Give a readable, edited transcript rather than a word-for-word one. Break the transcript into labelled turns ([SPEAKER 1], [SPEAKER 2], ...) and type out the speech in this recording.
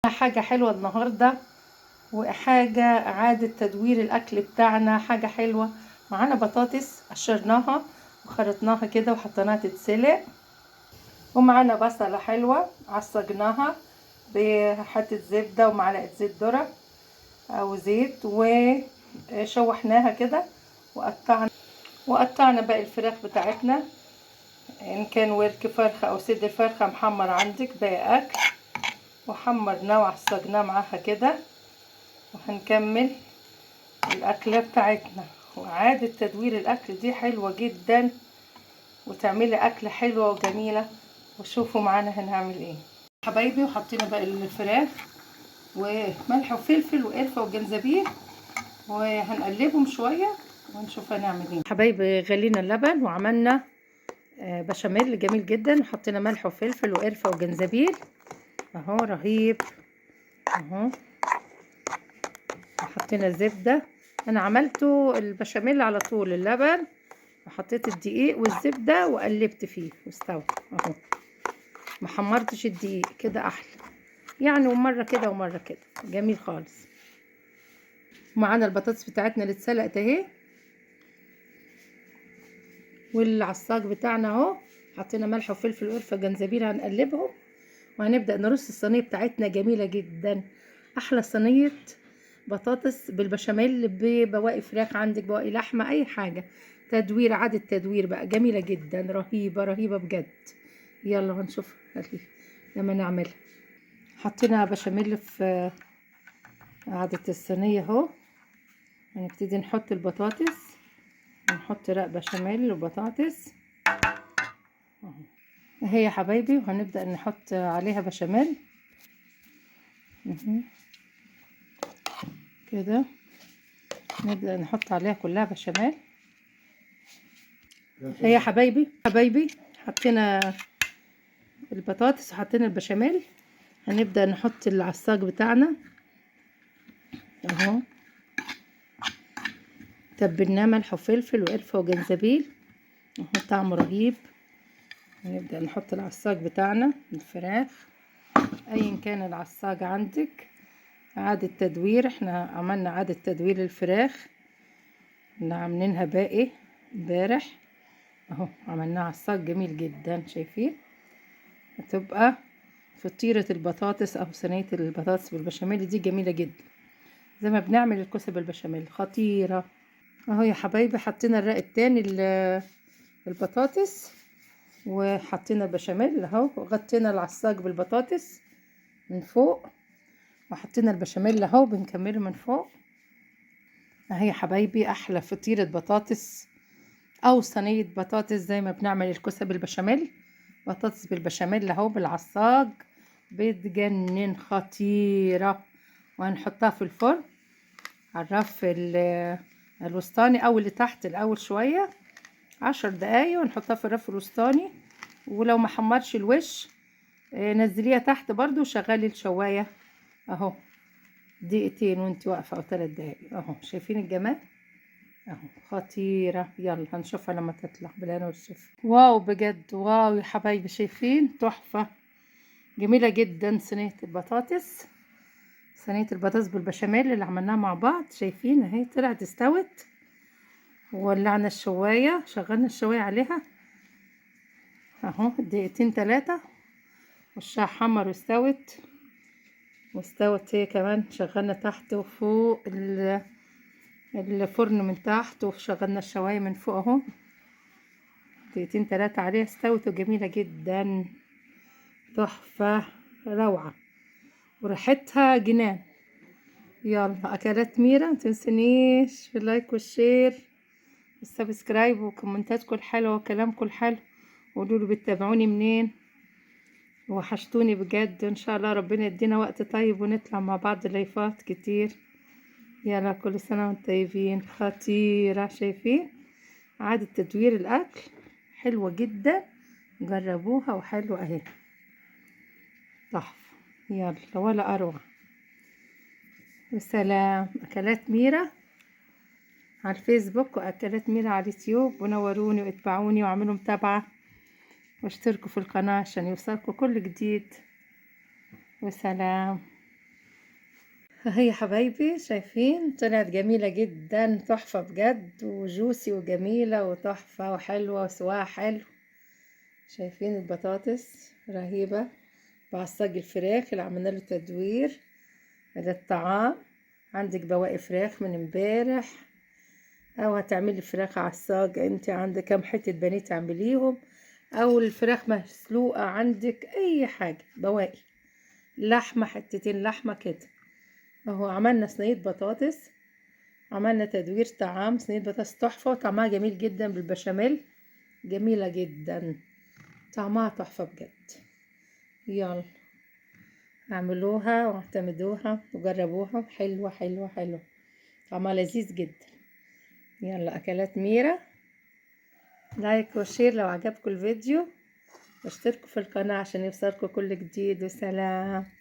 [SPEAKER 1] حاجة حلوة النهاردة، وحاجة إعادة تدوير الأكل بتاعنا، حاجة حلوة. معانا بطاطس قشرناها وخرطناها كده وحطيناها تتسلق، ومعانا بصلة حلوة عصجناها بحتة زبدة ومعلقة زيت ذرة أو زيت، وشوحناها كده وقطعنا باقي الفراخ بتاعتنا، إن كان ورك فرخة أو صدر فرخة محمر عندك باقي أكل، وحمرناه وعصجناه معاها كده. وهنكمل الأكلة بتاعتنا. وإعادة تدوير الأكل دي حلوة جدا، وتعملي أكلة حلوة وجميلة. وشوفوا معانا هنعمل ايه حبايبي. وحطينا بقى الفراخ وملح وفلفل وقرفة وجنزبيل، وهنقلبهم شوية ونشوف هنعمل ايه حبايبي. غلينا اللبن وعملنا بشاميل جميل جدا، حطينا ملح وفلفل وقرفة وجنزبيل اهو رهيب اهو. وحطينا الزبدة، انا عملته البشاميل على طول اللبن، وحطيت الدقيق والزبدة وقلبت فيه واستوى اهو. ما حمرتش الدقيق كده احلى يعني، ومرة كده ومرة كده جميل خالص. ومعانا البطاطس بتاعتنا اللي اتسلقت اهي، والعصاج بتاعنا اهو، حطينا ملح وفلفل وقرفة جنزبيل. هنقلبهم وهنبدأ نرص الصينية بتاعتنا جميلة جدا. احلى صينية بطاطس بالبشاميل ببواقي فراخ عندك، بواقي لحمة، اي حاجة تدوير، عادة تدوير بقى جميلة جدا، رهيبة رهيبة بجد. يلا هنشوف لما نعملها. حطينا بشاميل في قاعدة الصينية اهو. هنبتدي نحط البطاطس، ونحط رق بشاميل وبطاطس اهي يا حبايبي. وهنبدأ نحط عليها بشاميل كده، نبدأ نحط عليها كلها بشاميل اهي يا حبايبي. حطينا البطاطس وحطينا البشاميل، هنبدأ نحط العصاج بتاعنا اهو، تبلناه ملح وفلفل وقرفة وجنزبيل اهو، طعمه رهيب. هنبدأ نحط العصاج بتاعنا الفراخ، ايا كان العصاج عندك. إعادة تدوير، احنا عملنا إعادة تدوير الفراخ اللي عاملينها باقي امبارح اهو، عملناها عصاج جميل جدا. شايفين هتبقى فطيرة البطاطس او صينية البطاطس بالبشاميل دي جميلة جدا، زي ما بنعمل الكوسة بالبشاميل خطيرة اهو يا حبايبي. حطينا الرق التاني البطاطس، وحطينا البشاميل اهو، وغطينا العصاج بالبطاطس من فوق، وحطينا البشاميل اهو بنكمله من فوق اهي يا حبايبي. احلى فطيرة بطاطس او صينية بطاطس زي ما بنعمل الكوسة بالبشاميل، بطاطس بالبشاميل اهو بالعصاج، بتجنن خطيرة. وهنحطها في الفرن على الرف الوسطاني او اللي تحت الاول شوية 10 دقايق، ونحطها في الرف الوسطاني. ولو ما حمرش الوش نزليها تحت برضو وشغلي الشواية اهو دقيقتين وانت واقفة او 3 دقايق اهو. شايفين الجمال اهو خطيرة. يلا هنشوفها لما تطلع بالهنا والشفا. واو بجد واو يا حبايبي، شايفين تحفة جميلة جدا. صينية البطاطس بالبشاميل اللي عملناها مع بعض، شايفين اهي طلعت استوت. وولعنا الشواية، شغلنا الشواية عليها اهو دقيقتين 3، وشها حمر واستوت هي كمان. شغلنا تحت وفوق الفرن من تحت، وشغلنا الشواية من فوق اهو دقيقتين 3 عليها، استوت وجميلة جدا تحفة روعة، وريحتها جنان. يلا اكلات ميرا، متنسونيش في اللايك والشير والسبسكرايب وكومنتاتكم الحلوة وكلامكم الحلو، وقولولي بتتابعوني منين. وحشتوني بجد، وان شاء الله ربنا يدينا وقت طيب ونطلع مع بعض لايفات كتير. يلا كل سنة وانتم طيبين. خطيرة شايفين إعادة تدوير الأكل حلوة جدا، جربوها وحلوة اهي تحفة. يلا ولا أروع. وسلام. أكلات ميرا على الفيسبوك، وأكلات ميرا على اليوتيوب، ونوروني واتبعوني واعملوا متابعة واشتركوا في القناة عشان يوصلكوا كل جديد. وسلام. هي حبايبي شايفين طلعت جميلة جدا، تحفة بجد، وجوسي وجميلة وتحفة وحلوة وسواها حلو. شايفين البطاطس رهيبة، بعصاج الفراخ اللي عملنا له تدوير للطعام. عندك بواقي فراخ من امبارح، او هتعملي فراخ عصاج، انت عندك كام حتة بانيه تعمليهم، او الفراخ مسلوقة، عندك اي حاجة بواقي لحمة، حتتين لحمة كده. اهو عملنا صينية بطاطس، عملنا تدوير طعام، صينية بطاطس تحفة وطعمها جميل جدا بالبشاميل، جميلة جدا، طعمها تحفة بجد. يلا اعملوها واعتمدوها وجربوها، حلوة حلوة حلوة، طعمها لذيذ جدا. يلا اكلات ميرا، لايك وشير لو عجبكم الفيديو، واشتركوا في القناة عشان يوصلكوا كل جديد، وسلام.